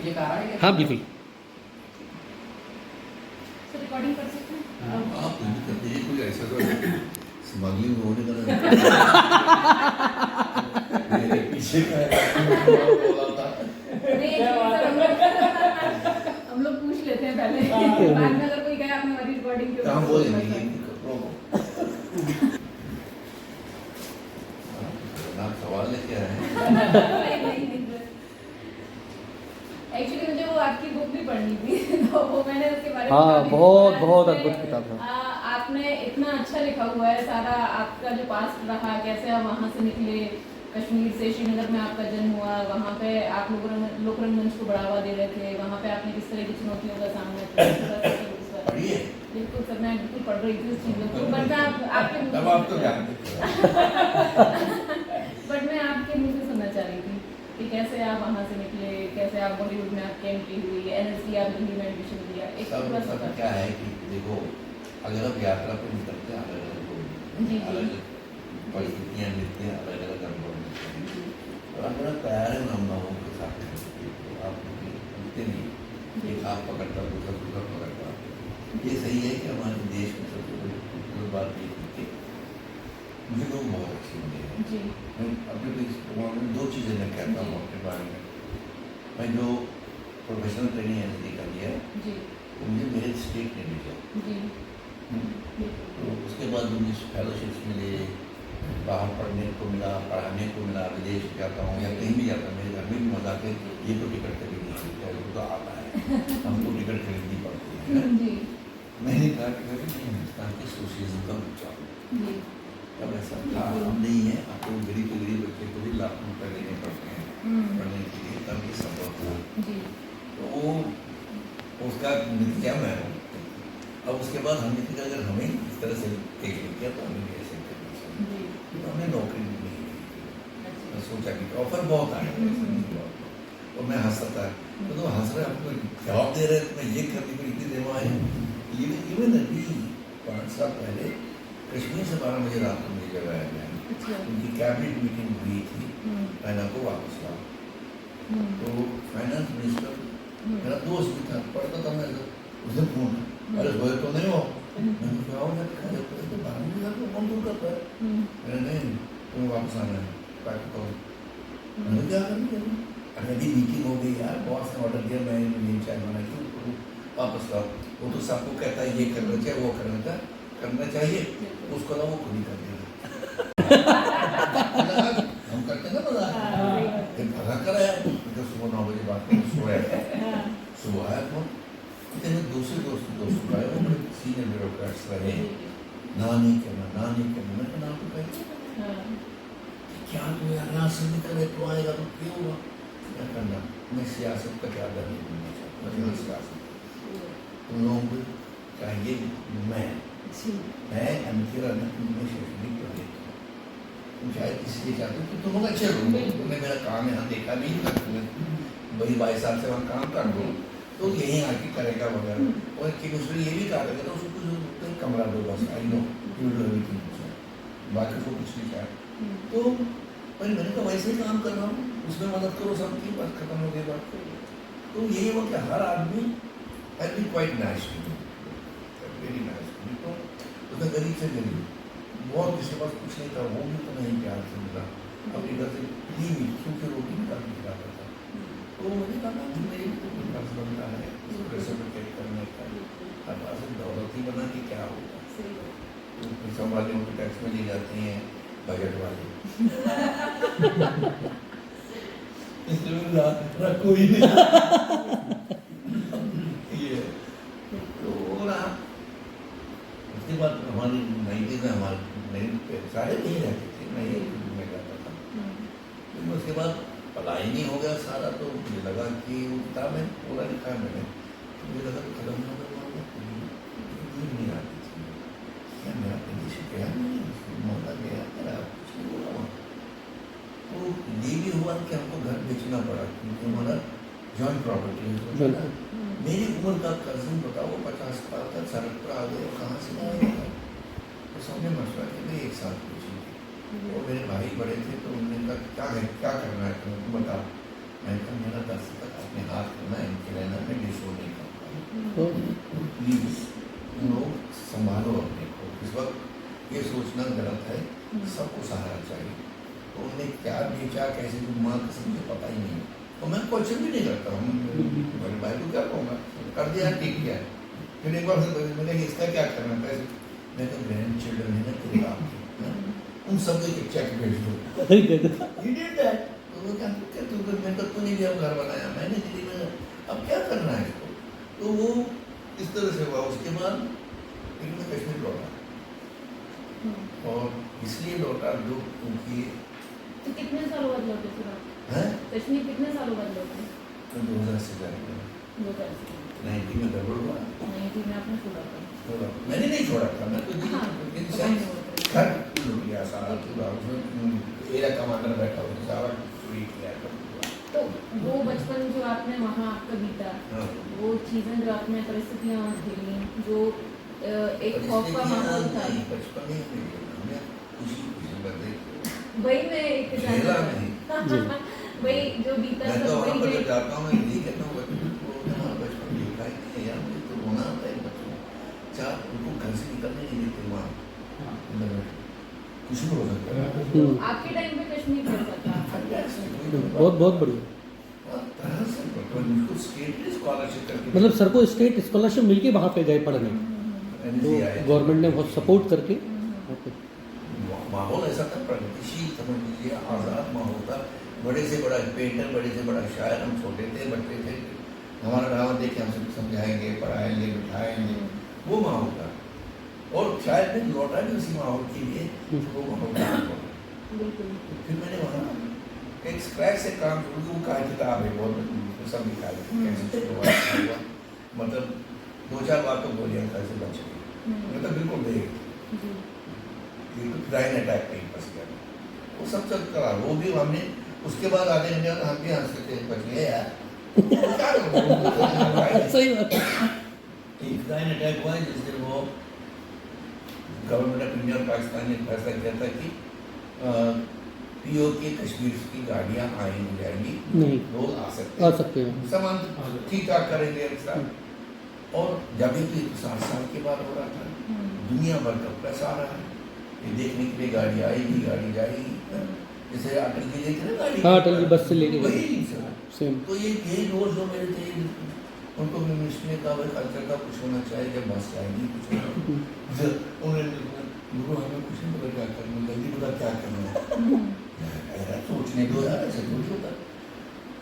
ये कह रहा है हाँ बिल्कुल। रिकॉर्डिंग कर सकते हैं? आप कुछ भी कर दीजिए, कोई ऐसा तो स्मगलिंग होने का मेरे पीछे का बोला था। नहीं, हम लोग पूछ लेते हैं पहले, बाद में अगर कोई कहे आपने हमारी रिकॉर्डिंग क्यों हम की? बोल देंगे आप सवाल लेके आए हैं। एक्चुअली मुझे वो आपकी बुक भी पढ़नी थी तो वो मैंने उसके बारे में हाँ, काफी बहुत सुना। बहुत जिसमें, अद्भुत किताब है। आपने इतना अच्छा लिखा हुआ है सारा आपका जो पास्ट रहा, कैसे आप वहाँ से निकले, कश्मीर से श्रीनगर में आपका जन्म हुआ, वहाँ पे आप लोक रंगमंच को बढ़ावा दे रहे थे, वहाँ पे आपने किस तरह की चुनौतियों का सामना किया। पढ़िए बिल्कुल सर, मैं बिल्कुल पढ़ रही थी उस चीज़ों को, बट मैं आपके तब आप तो जानते थे। बट मैं आपके मुँह से सुनना चाह रही थी कि कैसे आप वहाँ से निकले, कैसे आप बॉलीवुड में आपकी एंट्री हुई, एनएसडी आप दिल्ली में एडमिशन लिया, एक पूरा सब सफर। क्या है कि देखो, अगर आप यात्रा पे निकलते हैं अलग जी, जी। अलग परिस्थितियाँ मिलती हैं, अलग अलग अनुभव मिलते हैं, और आप बड़ा तैयार है उन अनुभवों के साथ, तो आप रुकते नहीं, एक हाथ पकड़ता दूसरा दूसरा पकड़ता। ये सही है कि हमारे देश में सबसे बड़ी बात ये थी कि मुझे लोग बहुत अच्छे मिले हैं। जी, मैं अपने दो चीज़ें मैं कहता हूँ अपने बारे में। मैं जो प्रोफेशनल ट्रेनिंग एनएसडी का लिया, जी, वो मुझे मेरे स्टेट ने भेजा। जी, तो उसके बाद मुझे फेलोशिप्स मिले, बाहर पढ़ने को मिला, पढ़ाने को मिला, विदेश जाता हूँ या कहीं भी जाता हूँ, मेरे घर में भी मजा के ये तो टिकट कभी नहीं खरीदता है, वो तो आता है, हमको टिकट खरीदनी पड़ती है। जी, मैंने कहा कि मैं हिंदुस्तान के सोशलिज्म का बच्चा हूँ। जी, तब ऐसा था, अब नहीं है, आपको गरीब से गरीब बच्चे को भी लाखों रुपये देने पड़ते हैं पढ़ने के लिए, तब ये संभव हुआ। जी, तो वो उसका नतीजा मैं हूँ। अब उसके बाद हमने कहा अगर हमें इस तरह से एक किया तो हमें भी ऐसे करना चाहिए, जी, तो हमने नौकरी नहीं की। मैं सोचा कि ऑफर बहुत आए और मैं हंसता था, तो हंस रहे आपको जवाब दे रहे तो मैं ये करने को इतनी देर आए। इवन अभी 5 साल पहले कश्मीर से 12 बजे रात को मुझे जगह आया गया, अच्छा, उनकी कैबिनेट मीटिंग हुई थी, मैंने को वापस लाओ। तो फाइनेंस मिनिस्टर मेरा दोस्त भी था, पढ़ता था मैं, उसने फोन, अरे सोए तो नहीं हो? मैंने कहा मैं तो 12 बजे रात को कौन दूर करता है? मैंने नहीं, तुम्हें वापस आना है, पैक करो। मैंने क्या करना है? अरे अभी मीटिंग हो गई यार, बॉस ने ऑर्डर दिया, मैं नहीं चाय बना के वापस लाओ। वो तो सबको कहता है ये करना चाहिए, वो करना चाहिए, उसको ना वो खुद ही कर देगा। हम करते ना मजाक, भगा कर आया तो सुबह 9 बजे बात कर सोया, सुबह आया तो दूसरे दोस्त का है, वो बड़े सीनियर ब्यूरोक्रेट्स रहे, ना नहीं करना, मैं तो नाम तो कहेंगे क्या तू यहाँ से निकले तो आएगा तो क्यों होगा, क्या करना, मैं सियासत का क्या डर नहीं बनना चाहता, मैं सियासत तुम लोगों को चाहिए, मैं अनकेरा न तुमने शैक्षणिक कर देता हूँ, तुम शायद इसलिए चाहते हो कि तुम लोग अच्छे लोग, तुमने मेरा काम यहाँ देखा नहीं था, वही 22 साल से वहाँ काम कर दो तो यहीं आके करेगा वगैरह, और कि उसने ये भी कहा था तो उसको कुछ कमरा दो बस, I know you do everything, बाकी को कुछ नहीं चाहे। तो मैंने कहा वैसे ही काम कर रहा हूँ, उसमें मदद करो, सबकी बात खत्म हो गई बात। तो यही वो कि हर आदमी has been quite nice to me, very nice to me. तो उसमें गरीब से गरीब, बहुत किसी पास कुछ नहीं था, वो भी तो नहीं प्यार से मिला, अपनी घर से नहीं क्योंकि रोटी निकाल के खिलाता था। तो मुझे कहा मेरी फर्ज बनता है रेसिप्रोकेट करने का, अब ऐसे दौलत ही बना कि क्या होगा, तो वाले उनको टैक्स में ली जाती हैं, बजट वाले कोई नहीं ये तो ना। उसके बाद हमारी 90s में हमारे सारे नहीं रहते थे, मैं ये में जाता था, लेकिन उसके बाद पढ़ाई नहीं हो गया सारा, तो मुझे लगा कि वो किताब में पूरा लिखा है मैंने, तो मुझे लगा कि खत्म हो गया, नहीं आती थी क्या मेरा प्रदेश गया मौका गया मेरा कुछ नहीं बोला वहाँ। तो ये भी हुआ कि हमको घर बेचना पड़ा क्योंकि हमारा जॉइंट प्रॉपर्टी है। मेरी उम्र का कज़न बताओ 50 साल तक सड़क पर आ गए, कहाँ से आएगा, तो सबने मशवरा किया भाई एक साथ पूछिए, और मेरे भाई बड़े थे तो उन्होंने कहा क्या है क्या करना है तुमको बताओ, मैं कहा मेरा 10 तक अपने हाथ करना इनके रहना, मैं डिशो नहीं करता, तो प्लीज़ लोग संभालो अपने को। इस वक्त ये सोचना गलत है, सबको सहारा चाहिए। तो उन्हें क्या बेचा कैसे माँ कसम मुझे पता ही नहीं, तो मैं क्वेश्चन भी नहीं करता हूँ। मेरे भाई को क्या कहूँगा, कर दिया ठीक किया। फिर एक बार मैंने इसका क्या करना पैसे, मैं तो ग्रैंड चिल्ड्रन है ना तेरे आपके, उन सब को एक चेक भेज दो। He did that। तो वो क्या तू मैं तो तूने भी अब घर बनाया, मैंने दिल्ली में, अब क्या करना है इसको। तो वो इस तरह से हुआ। उसके बाद फिर मैं कश्मीर लौटा, और इसलिए लौटा जो उनकी तो कितने सालों बाद लौटे फिर आप? है कश्मीर कितने सालों बाद लौटे? 2000 से जाएगा 90 में गड़बड़ हुआ। 90 में आपने छोड़ा था? मैंने नहीं छोड़ा था, मैं तो हाँ, घर लुट गया सारा, पूरा उसमें एरिया कमांडर बैठा हुआ सारा चोरी किया था। तो वो बचपन जो आपने वहाँ आपका बीता, हाँ। वो चीज़ें जो आपने परिस्थितियाँ वहाँ झेली, जो एक खौफ का माहौल था, बचपन में हमने खुशी बदले वही मैं एक झेला नहीं। वही जो बीता मैं सब तो वहाँ वही पर जब गई। जाता हूँ मैं यही कहता हूँ बच्चों को, हमारा बचपन देखा ही नहीं है यार, मुझे तो रोना आता है बच्चों को। चार उनको घर से निकलने नहीं देते वहाँ, कुछ भी हो सकता है। आपके टाइम पे कश्मीर कैसा था? बहुत बहुत बढ़िया। मतलब सर को स्टेट स्कॉलरशिप मिल के वहाँ पे गए पढ़ने, तो गवर्नमेंट ने बहुत सपोर्ट करके माहौल ऐसा था, प्रगतिशील समझ लीजिए, आज़ाद माहौल था। बड़े से बड़ा पेंटर, बड़े से बड़ा शायर, हम छोटे थे बच्चे थे, हमारा ड्रामा देख के हमसे समझाएंगे, पढ़ाएंगे, बिठाएंगे, वो माहौल था। और शायद मैं लौटा भी उसी माहौल के लिए, वो माहौल था। फिर मैंने वहाँ एक स्क्रैच से काम शुरू किया। वो का किताब है बहुत, सब लिखा है कैसे शुरुआत हुआ, मतलब 2-4 बार तो गोलियां कैसे बच गई, मतलब बिल्कुल देख फ्लाइन अटैक नहीं फंस गया, वो सब चल करा। वो भी हमने उसके बाद आधे घंटे बाद हम भी हंसते थे, बच गए यार। सही बात। फ्लाइन अटैक हुआ जिस दिन वो गवर्नमेंट ऑफ इंडिया और पाकिस्तान ने फैसला किया था कि पीओके कश्मीर की गाड़ियाँ आएंगी जाएंगी, नहीं लोग आ सकते हैं, सामान ठीक ठाक करेंगे साथ। और जब भी 60 साल के बाद हो रहा था, दुनिया भर का प्रेस आ रहा है, ये देखने के लिए गाड़ी आएगी, गाड़ी जाएगी, जैसे अटल जी लेके ना गाड़ी, हाँ अटल जी बस से लेके वही सेम। तो यही रोज जो मेरे थे, उनको मिनिस्टर ने कहा भाई कल्चर का कुछ होना चाहिए, जब बस आएगी कुछ उन्होंने गुरु हमें कुछ नहीं पता क्या करना, जल्दी पता क्या करना है, सोचने दो यार, ऐसे थोड़ी होता,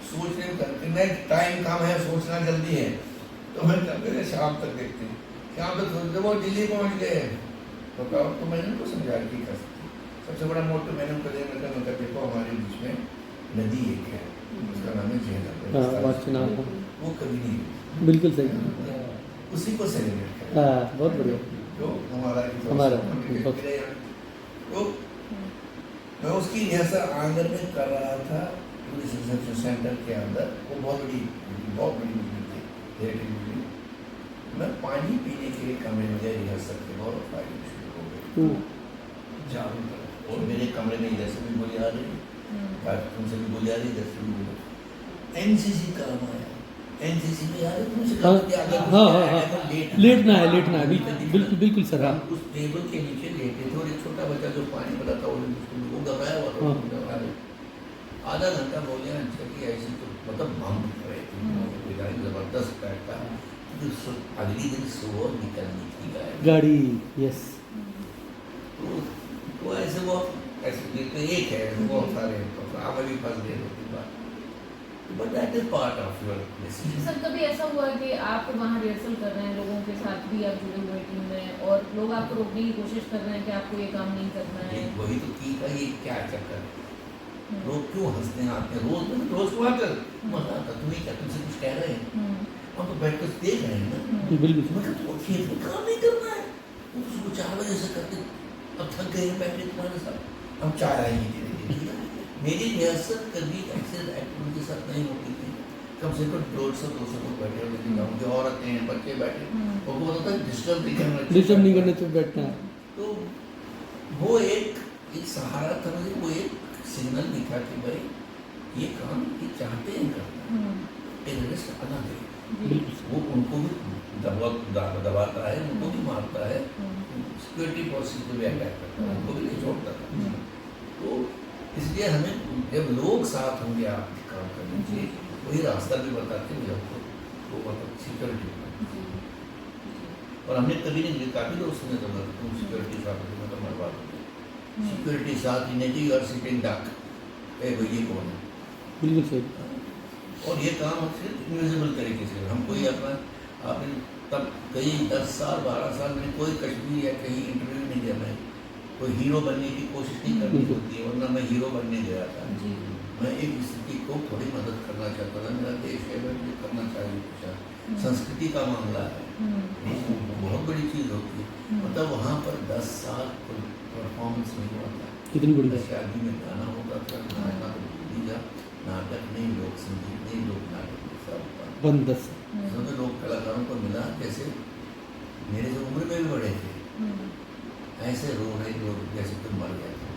सोचने करना टाइम कम है, सोचना जल्दी है। तो मैं कहते शाम तक देखते हैं, शाम तक सोचते वो दिल्ली पहुँच गए, बताओ। तो मैंने उनको समझाया कि कर सकते, सबसे बड़ा मोटो मैंने उनको दिया, मैं देखो हमारे बीच में नदी एक है, उसका नाम है झेलम, वो कभी नहीं, बिल्कुल सही, उसी को सेलिब्रेट करें। हाँ बहुत बढ़िया। तो हमारा तो मैं उसकी रिहर्सल आंगन में कर रहा था, टूरिस्ट रिसेप्शन सेंटर के अंदर। वो बहुत बड़ी बिल्डिंग थी, थिएटर बिल्डिंग। मैं पानी पीने के लिए कमरे में गया रिहर्सल के, और फाइटिंग शुरू हो गई चारों तरफ, और मेरे कमरे में इधर से भी गोली आ रही, तुमसे भी गोली आ रही, इधर से भी गोली। एनसीसी काम आया, एनसीसी में यार तुमसे लेटना है बिल्कुल सर। हाँ उस टेबल के नीचे लेटे थे, और एक छोटा बच्चा जो पानी वाला था वो घबराया हुआ था, आधा घंटा बोले कि ऐसी तो मतलब बम दिख रहे थे, जबरदस्त टाइप का। अगली दिन सुबह निकलनी थी गाड़ी, यस। तो ऐसे वो ऐसे एक है, बहुत सारे आमली फंस गए, but that is part of your decision। Sir कभी ऐसा हुआ कि आप वहाँ रिहर्सल कर रहे हैं, लोगों के साथ भी आप जुड़े हुए टीम में, और लोग आपको रोकने की कोशिश कर रहे हैं कि आपको ये काम नहीं करना है? वही तो की का ये क्या चक्कर, लोग क्यों हंसने आते हैं रोज को आकर मजा आता, तुम्हें क्या तुमसे कुछ कह रहे हैं, हम तो बैठ कर देख रहे हैं ना, बिल्कुल। मतलब तो खेत में काम नहीं करना है, वो तो सुबह 4 बजे से करते, अब थक गए बैठे तुम्हारे साथ, हम चाय आएंगे धीरे। मेरी रिहर्सल कभी ऐसे एक्टर के साथ नहीं होती थी, कम से कम 150-200 लोग बैठे होते थे, गाँव के औरतें हैं, बच्चे बैठे, और वो होता है डिस्टर्ब नहीं करना चाहिए बैठना है। तो वो एक सहारा था मुझे, वो एक सिग्नल दिखा कि भाई ये काम ये चाहते हैं करना, टेररिस्ट अलग है, बिल्कुल वो उनको भी दबाता है, उनको भी मारता है, सिक्योरिटी फोर्सेस को भी अटैक करता है, उनको भी नहीं छोड़ता है। तो इसलिए हमें जब लोग साथ होंगे आपके काम करने के, वही रास्ता भी बताते हैं आपको, वो मतलब सिक्योरिटी। और हमने कभी नहीं, काफ़ी दोस्तों ने तो तुम सिक्योरिटी साथ हो, मतलब मरवा दो सिक्योरिटी साथ ही नहीं, यू आर सिटिंग डक, ए भाई ये कौन है, बिल्कुल सही। और ये काम सिर्फ इनविजिबल तरीके से, हम कोई अपना आपने तब कई 10 साल 12 साल में कोई कश्मीर या कहीं इंटरव्यू नहीं दिया, मैं कोई हीरो बनने की कोशिश नहीं करनी होती है, वरना मैं हीरो बनने गया था। मैं एक स्थिति को थोड़ी मदद करना चाहता था, मेरा देश है, मैं मुझे करना चाहिए। संस्कृति का मामला है, बहुत बड़ी चीज़ होती है, मतलब वहाँ पर 10 साल कोई परफॉर्मेंस नहीं हुआ था, कितनी बड़ी बात। शादी में गाना होता था, गाना तो भूल जा, नाटक नहीं, लोक संगीत नहीं, लोक नाटक नहीं, सब बंद। तो लोग कलाकारों को मिला, जैसे मेरे से उम्र में भी बड़े थे, ऐसे रो रहे लोग जैसे तुम मर गया था,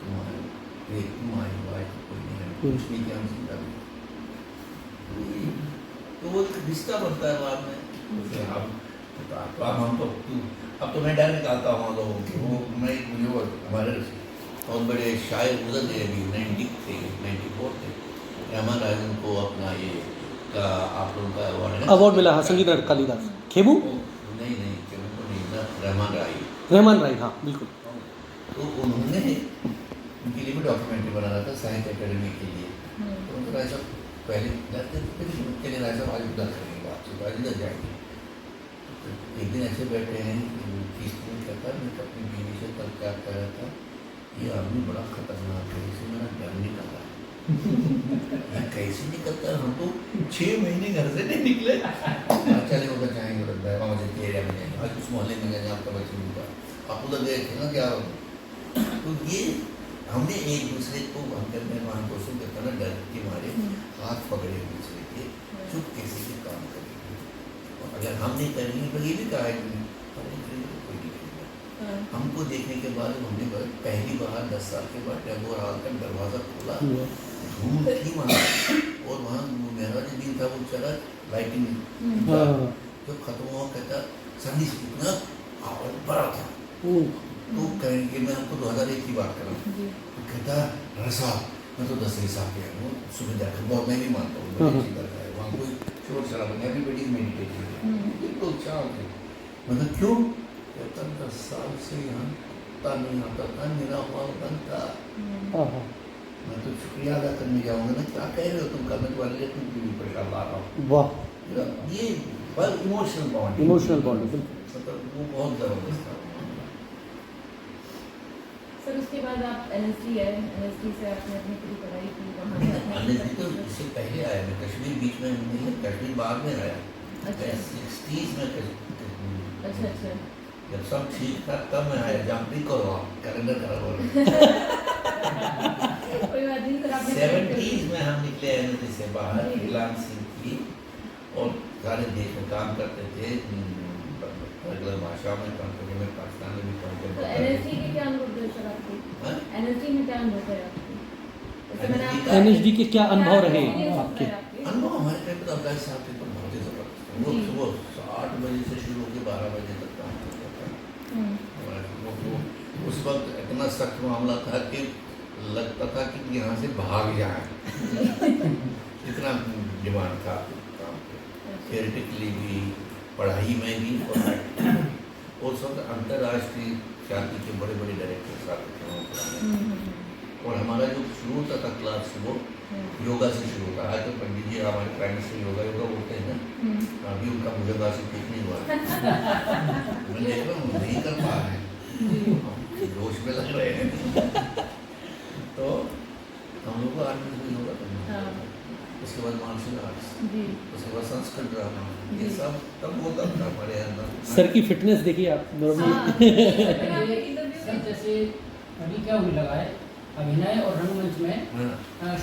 तुम आई हुआ है, कोई नहीं है, कुछ नहीं किया हमसे कभी, तो वो रिश्ता बनता है बाद में। अब तो मैं डर निकालता हूँ लोगों की, वो मैं मुझे वो हमारे बहुत बड़े शायर गुजर गए अभी 94 थे, रहमान राजन को अपना ये का आप लोगों का अवार्ड मिला, हाँ, संगीत नाटक कालिदास। खेमू नहीं खेमू को नहीं, रहमान राय, हाँ बिल्कुल। तो उन्होंने उनके लिए भी डॉक्यूमेंट्री बना रहा था साहित्य अकेडमी के लिए, तो उनको राय साहब पहले चले, राय साहब आज उधर करेंगे बातचीत, आज इधर जाएंगे। तो एक दिन ऐसे बैठे हैं, किसी ने कहता मैं अपनी बीवी से कल क्या कह रहा था, ये आदमी बड़ा खतरनाक है, इसे मेरा डर निकल रहा है। कैसे निकलता है, हम तो 6 महीने घर से नहीं निकले, चले उधर जाएंगे, लगता है वहाँ मुझे एरिया में जाएंगे, आज उस मोहल्ले में जाएंगे, आपका बच्चे मिलता आप उधर गए थे ना क्या। तो ये हमने एक दूसरे को अंदर में वहाँ दोस्तों के तरह डर के मारे हाथ पकड़े एक दूसरे के, चुप कैसे के काम करेंगे, और अगर हम नहीं करेंगे तो ये भी कहा है कोई नहीं करेगा। हमको देखने के बाद हमने पहली बार 10 साल के बाद टैगोर हॉल का दरवाज़ा खोला, धूम थी वहाँ, और वहाँ मेरा जो दिन था वो चला लाइटिंग, जो खत्म हुआ कहता संगीत कितना आवाज बड़ा था, तो कहेंगे मैं आपको 2001 की बात कर रहा हूँ, तो कहता रसा मैं तो 10 साल के हूँ, सुबह जाकर बहुत मैं भी मानता हूँ, बड़ी अच्छी करता है, वहाँ कोई शोर शराबा नहीं, एवरीबॉडी मेडिटेटिंग है, लोग चाह थे, मतलब क्यों कहता 10 साल से यहाँ पता नहीं आता था, मेरा हुआ बनता, मैं तो शुक्रिया अदा करने जाऊँगा ना, क्या कह रहे हो तुम, करने वाले तुम भी परेशान ला रहा हूँ, वाह ये इमोशनल बॉन्ड मतलब वो बहुत ज़बरदस्त था। सर उसके बाद आप एनएसडी है, एनएसडी से आपने अपनी पूरी पढ़ाई की, वहाँ से एनएसडी तो इससे पहले आया, मैं कश्मीर बीच में नहीं है, कश्मीर बाद में आया, अच्छा 60s में कश्मीर, अच्छा जब सब ठीक था तब मैं आया, जंपिंग करो आप कैलेंडर खराब हो कोई बात नहीं सर, आपने 70s में हम निकले एनएसडी से बाहर, गुलाम सिंह की, और सारे देश में काम करते थे, अलग भाषा में काम करके मैं पाकिस्तान में भी काम तो करता एनएसडी के क्या अनुभव थे सर आपके, एनएसडी में क्या अनुभव है आपके, एनएसडी के क्या अनुभव रहे आपके? अनुभव हमारे टाइम पर अब्दुल साहब के ऊपर बहुत ही ज़बरदस्त, वो सुबह 8 बजे से शुरू होकर 12 बजे तक काम करता था, वो उस वक्त इतना सख्त मामला था कि लगता था कि यहाँ से भाग जाए, इतना डिमांड था काम पे, थियोरेटिकली भी, पढ़ाई में भी, और सब अंतर्राष्ट्रीय ख्याति के बड़े बड़े डायरेक्टर साथ, और हमारा जो शुरू होता था क्लास वो योगा से शुरू होता है। आज तो पंडित जी हमारे प्राइम मिनिस्टर योगा बोलते हैं ना, अभी उनका भुजंगा से ठीक नहीं हुआ, मैं देख रहा हूँ नहीं कर पा रहे हैं, जोश में लग रहे हैं, तो हम लोग को आर्मी में योगा करना, उसके बाद मार्शल आर्ट्स, उसके बाद संस्कृत ड्रामा, ये सब तब होता था हमारे अंदर। सर की फिटनेस देखिए आप जैसे अभी क्या होने लगा है, अभिनय और रंगमंच में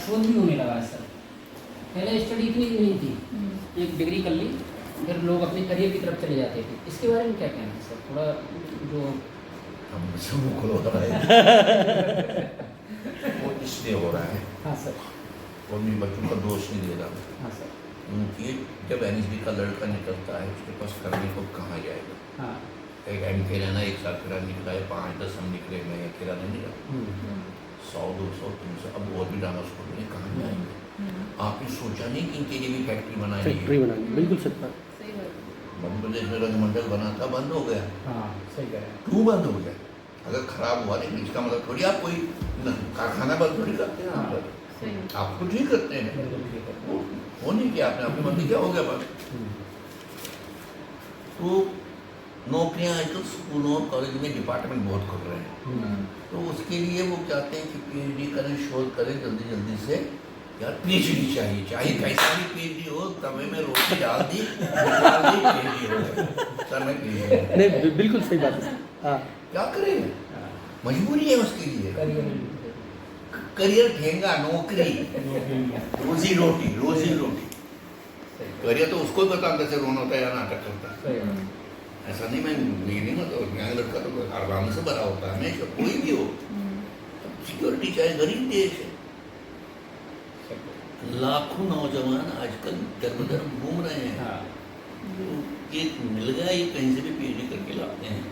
शोध भी होने लगा है सर, पहले स्टडी इतनी नहीं थी, एक डिग्री कर ली फिर लोग अपने करियर की तरफ चले जाते थे, इसके बारे में क्या कहना है सर, थोड़ा जो हम शुरू हो रहा है वो इसलिए हो रहा है हाँ सर। और मेरे बच्चों का दोष नहीं दे रहा मैं। हाँ सर। ये जब एनएसडी का लड़का निकलता है उसके पास करने को कहाँ जाएगा। हाँ। एक एम एक साल फिर निकला है, 5-10 हम निकले, मैं अकेला नहीं निकला। 100-200 300 अब और भी ड्रामा स्कूल में कहाँ जाएंगे। आपने सोचा नहीं कि इनके लिए भी फैक्ट्री बनानी है। फैक्ट्री बनानी, बिल्कुल सही बात। सही बात है। मध्य प्रदेश में रंगमंडल बना था, बंद हो गया। हाँ सही कह रहे हैं। क्यों बंद हो गया? अगर खराब हुआ नहीं इसका मतलब थोड़ी आप कोई कारखाना बंद थोड़ी करते हैं। आप सही। आप कुछ ही करते हैं। बिल्कुल ठीक है। वो नहीं किया आपने, आपने बंद क्या हो गया बस। तो नौकरियां आजकल स्कूलों और कॉलेज में डिपार्टमेंट बहुत खुल रहे हैं, तो उसके लिए वो चाहते हैं कि पीएचडी करें, शोध करें जल्दी जल्दी से। यार पीएचडी चाहिए, चाहे कैसा भी पीएचडी हो, तवे में रोटी डाल दी पीएचडी हो गया सर। मैं PhD नहीं, बिल्कुल सही बात है। हाँ, क्या करें, मजबूरी है उसके लिए। करियर ठेंगा, नौकरी, रोजी रोटी। करियर तो उसको ही पता अंदर से रोना होता है या नाटक करता है। ऐसा नहीं, मैं ये नहीं मतलब ज्ञान लड़का तो आराम से भरा होता है हमेशा, कोई भी हो। सिक्योरिटी चाहे गरीब देश है, लाखों नौजवान आजकल दर घूम रहे हैं। तो एक मिल गया, ये कहीं से भी पीएचडी करके लाते हैं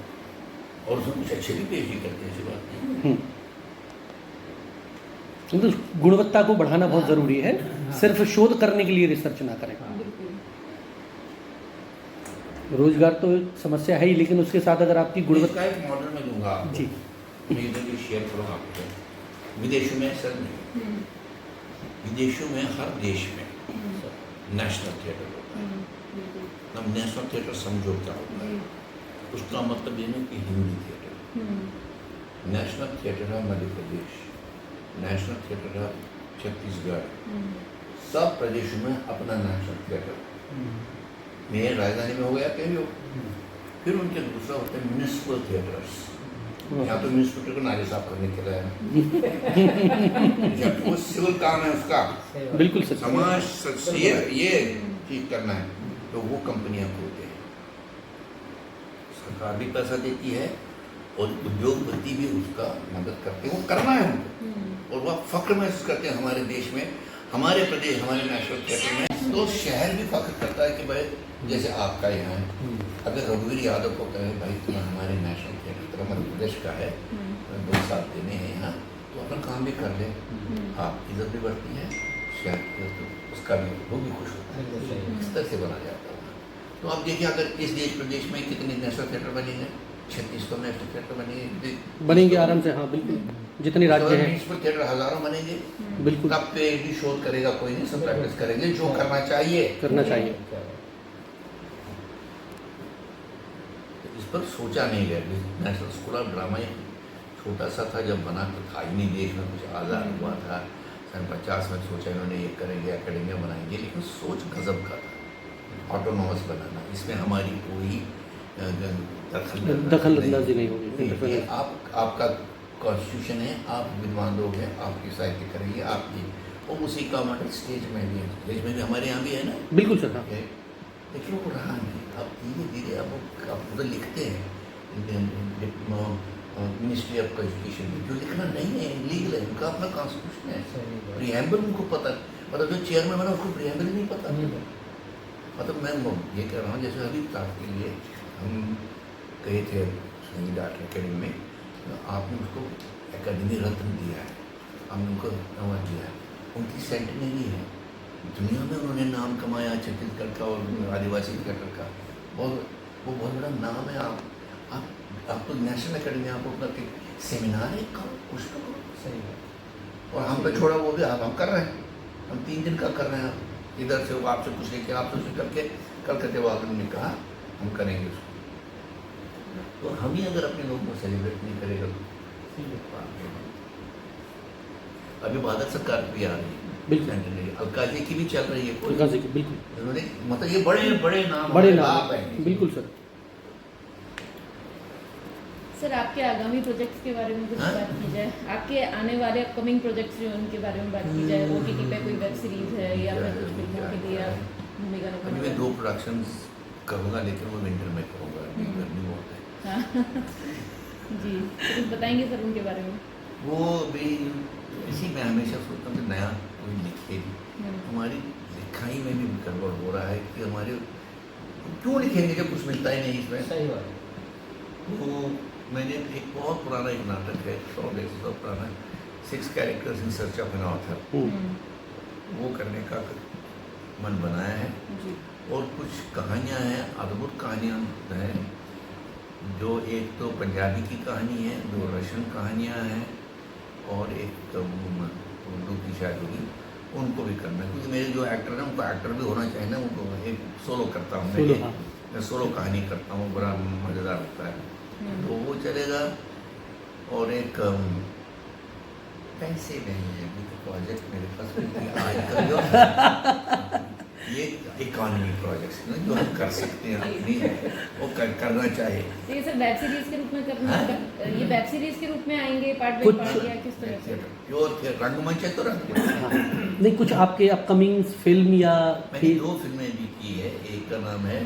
और उसमें कुछ अच्छे भी पीएचडी करते हैं, ऐसी बात नहीं। तो गुणवत्ता को बढ़ाना बहुत जरूरी है, सिर्फ शोध करने के लिए रिसर्च ना करें। रोजगार तो समस्या है ही, लेकिन उसके साथ अगर आपकी गुणवत्ता। इसका एक मॉडल मैं दूंगा आपको जी, मैं इधर शेयर करूँगा आपको। विदेशों में सर नहीं, विदेशों में हर देश में नेशनल थिएटर होता है। अब नेशनल थिएटर समझौता होता है, उसका मतलब ये नहीं कि हिंदी थिएटर। नेशनल थिएटर है मध्य प्रदेश, नेशनल थिएटर है छत्तीसगढ़, सब प्रदेशों में अपना नेशनल थिएटर। मेरे राजधानी में हो गया कहीं हो। फिर उनके दूसरा होता है म्यूनिसिपल थिएटर्स। यहाँ तो म्यूनिसिपल को नाली साफ करने के लिए जब वो सिविल काम है उसका, बिल्कुल समाज ये ठीक करना है, तो वो कंपनियां खोलते हैं। सरकार भी पैसा देती है और उद्योगपति भी उसका मदद करते हैं, वो करना है उनको। और वह फख्र महसूस करते हैं हमारे देश में, हमारे प्रदेश, हमारे नेशनल थिएटर में। तो शहर भी फख्र करता है कि भाई जैसे आपका यहाँ है, अगर रघुवीर यादव को कहे भाई तुम हमारे नेशनल थिएटर मध्य प्रदेश का है, 2 साल देने हैं यहाँ, तो अपना काम भी कर ले, आप इज्जत भी बढ़ती है, शहर उसका भी, वो भी खुश होता है। इस तरह से बना जाता है। तो आप देखिए अगर इस देश प्रदेश में कितने नेशनल थिएटर बने हैं, 36 तो नेशनल थिएटर बनेंगे आराम से। हाँ बिल्कुल, जितने राज्य हैं म्यूनिसिपल थिएटर हजारों बनेंगे। बिल्कुल। तब पीएचडी शोध करेगा कोई नहीं, सब प्रैक्टिस करेंगे जो करना चाहिए। इस पर सोचा नहीं गया। नेशनल स्कूल ऑफ ड्रामा एक छोटा सा था, जब बना तो था ही नहीं, देश में कुछ आज़ाद हुआ था। सन 50 में सोचा इन्होंने ये करेंगे, एकेडमिया बनाएंगे, लेकिन सोच गजब का था, ऑटोनॉमस बनाना। इसमें हमारी कोई दखल अंदाजी नहीं होगी। आपका कॉन्स्टिट्यूशन है, आप विद्वान लोग हैं, आपकी साहित्य करेंगे, आपकी और उसी का मॉडल स्टेज में भी है। स्टेज में भी हमारे यहाँ भी है ना, बिल्कुल सर। लेकिन वो रहा नहीं। अब धीरे धीरे अब उधर लिखते हैं मिनिस्ट्री ऑफ एजुकेशन में, जो लिखना नहीं है लीगल है, उनका अपना कॉन्स्टिट्यूशन है, प्रियम्बल उनको पता, मतलब जो चेयरमैन बना उसको प्रियम्बल नहीं पता। मतलब मैं ये कह रहा हूँ, जैसे अभी तक के लिए हम गए थे संगीत आर्ट अकेडमी में, आपने उसको एकेडमी रत्न दिया है, हमने उनको अवार्ड दिया है, उनकी सेंटेनरी है, दुनिया में उन्होंने नाम कमाया छत्तीसगढ़ का और आदिवासी थिएटर का, और वो बहुत बड़ा नाम है। आप तो नेशनल अकेडमी, आप अपना सेमिनार है, करो कुछ तो करो। सही है। और हम पे छोड़ा वो भी हम कर रहे हैं, हम 3 दिन का कर रहे हैं। इधर से वो आपसे कुछ लेके आपसे कुछ करके कलकत्ते वालों ने कहा हम करेंगे उसको। तो हम ही अगर अपने लोगों को सेलिब्रेट नहीं करेगा तो अभी भारत सरकार भी आ रही है, बिल्कुल अलकाजी की भी चल रही है, बिल्कुल। उन्होंने मतलब ये बड़े नाम है, बिल्कुल सर। सर आपके आगामी प्रोजेक्ट्स के बारे में कुछ बात की जाए, आपके आने वाले अपकमिंग प्रोजेक्ट्स जो उनके बारे में बात की जाए, OTT पे कोई वेब सीरीज है या फिर कुछ फिल्मों के लिए आप भूमिका निभाना? मैं 2 प्रोडक्शंस करूँगा, लेकिन वो विंटर में करूँगा, गर्मी बहुत है। जी, कुछ बताएंगे सर उनके बारे में? वो भी इसी में हमेशा सोचता हूँ कि नया कोई लिखे भी। हमारी लिखाई में भी गड़बड़ हो रहा है कि हमारे क्यों लिखेंगे जब कुछ मिलता ही नहीं इसमें। सही बात है। वो मैंने एक बहुत पुराना एक नाटक है 100 पुराना 6 characters in search of an author, वो करने का मन बनाया है। और कुछ कहानियाँ हैं, अद्भुत कहानियाँ हैं, जो एक तो पंजाबी की कहानी है, 2 रशियन कहानियाँ हैं और एक उर्दू की शायद होगी, उनको भी करना है। क्योंकि मेरे जो एक्टर हैं उनको एक्टर भी होना चाहिए ना, उनको एक सोलो करता हूँ मैं सोलो कहानी करता हूँ, बड़ा मज़ेदार लगता है, तो वो चलेगा। और एक पैसे नहीं है अभी तो प्रोजेक्ट मेरे पास आजकल ये इकोनॉमी प्रोजेक्ट्स ना जो हम कर सकते हैं अपनी, वो करना चाहिए। तो ये सब वेब सीरीज के रूप में करना, ये वेब सीरीज के रूप में आएंगे पार्ट कुछ- बाय पार्ट या किस तरह से? प्योर रंगमंच है तो रंगमंच। हाँ। नहीं, कुछ आपके अपकमिंग फिल्म या मैंने फिर 2 फिल्में भी की है। एक का नाम है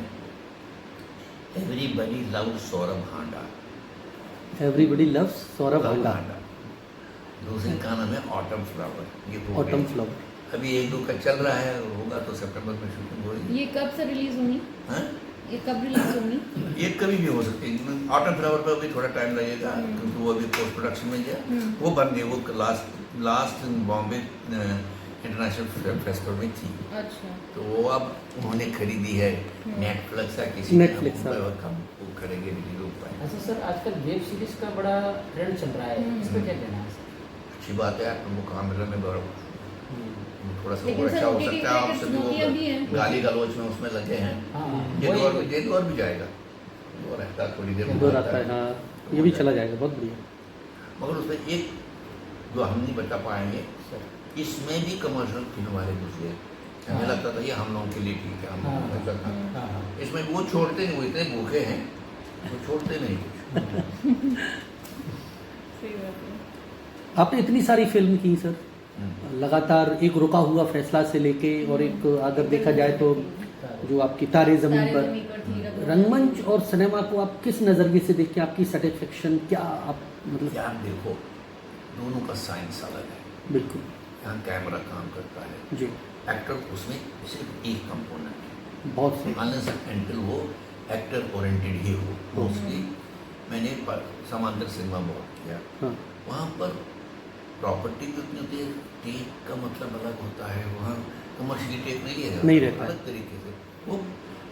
एवरीबडी लव सौरभ हांडा, एवरीबडी लव्स सौरभ हांडा, दूसरे का नाम है ऑटम फ्लावर। ये हो ऑटम गए। फ्लावर। अभी 1-2 का चल रहा है, होगा तो सितंबर में शूटिंग होगी। ये कब से रिलीज होंगी? हाँ? ये कब रिलीज होंगी? ये कभी भी हो सकती है। ऑटम फ्लावर पर भी थोड़ा टाइम लगेगा क्योंकि वो अभी पोस्ट प्रोडक्शन में गया। वो बन गई, वो लास्ट बॉम्बे इंटरनेशनल फेस्टिवल में थी। अच्छा। तो वो अब उन्होंने खरीदी है नेटफ्लिक्स या किसी Netflix, हाँ। वो करेंगे रिलीज हो पाए। अच्छा सर, आजकल वेब सीरीज का बड़ा ट्रेंड चल रहा है, इस पर क्या कहना है सर? अच्छी बात है, तुमको काम मिलने में बड़ा थोड़ा सा लेकिन और सर, अच्छा हो OTT सकता है। आपसे चुनौतियाँ भी हैं। वो गाली गलौज में उसमें लगे हैं। हाँ, ये वही- तो और भी जाएगा, वो रहता है थोड़ी देर दो रहता है, हाँ, ये भी चला जाएगा, बहुत बढ़िया। मगर उसमें एक जो हम नहीं बता पाएंगे, सर, इसमें भी कमर्शियल फिल्म वाले घुस गए। हमें हाँ। लगता था ये हम लोगों के लिए ठीक है, हम हाँ, लोग ऐसा था। हाँ हाँ। इसमें वो छोड़ते नहीं, वो इतने भूखे हैं, वो छोड़ते नहीं कुछ। सही बात है। आपने इतनी सारी फिल्म की सर, हम्म। लगातार एक रुका हुआ फैसला से लेके और एक अगर देखा जाए तो जो आपकी तारे ज़मीन तारे पर, ज़मीन पर थी, रंगमंच और सिनेमा को आप किस नज़रिए से देखते हैं? आपकी सेटिस्फेक्शन क्या, आप मतलब? यार देखो, दोनों का साइंस अलग है। बिल्कुल यहाँ कैमरा काम करता है, जी, एक्टर उसमें सिर्फ एक कंपोनेंट है, बहुत सही। अनलेस एंटिल वो एक्टर ओरिएंटेड ही हो। मोस्टली मैंने समांतर सिनेमा बहुत किया, हाँ, वहाँ पर प्रॉपर्टी जितनी होती है, टेक का मतलब अलग होता है। वहाँ कमर्शियली टेक नहीं लिया जाता, नहीं रहता है। अलग तरीके से वो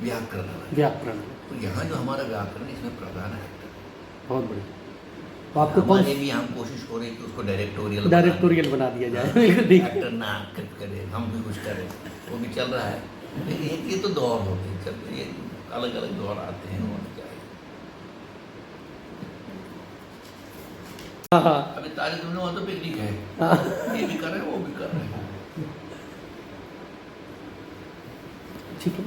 व्याकरण अलग है। व्याकरण तो यहाँ जो हमारा व्याकरण, इसमें प्रधान है एक्टर। बहुत बढ़िया। तो आपको कौन हमारे भी हम कोशिश हो रही है कि उसको डायरेक्टोरियल बना दिया जाए? बिल्कुल, देखिए एक्टर ना एक्ट करे, हम भी कुछ करें, वो भी चल रहा है। लेकिन ये तो दौर होते हैं, चल रही है, अलग अलग दौर आते हैं और क्या है। हाँ हाँ अभी तारे तुमने वहाँ तो पिकनिक है, हाँ, ये भी कर रहे हैं, वो भी कर रहे हैं। ठीक है।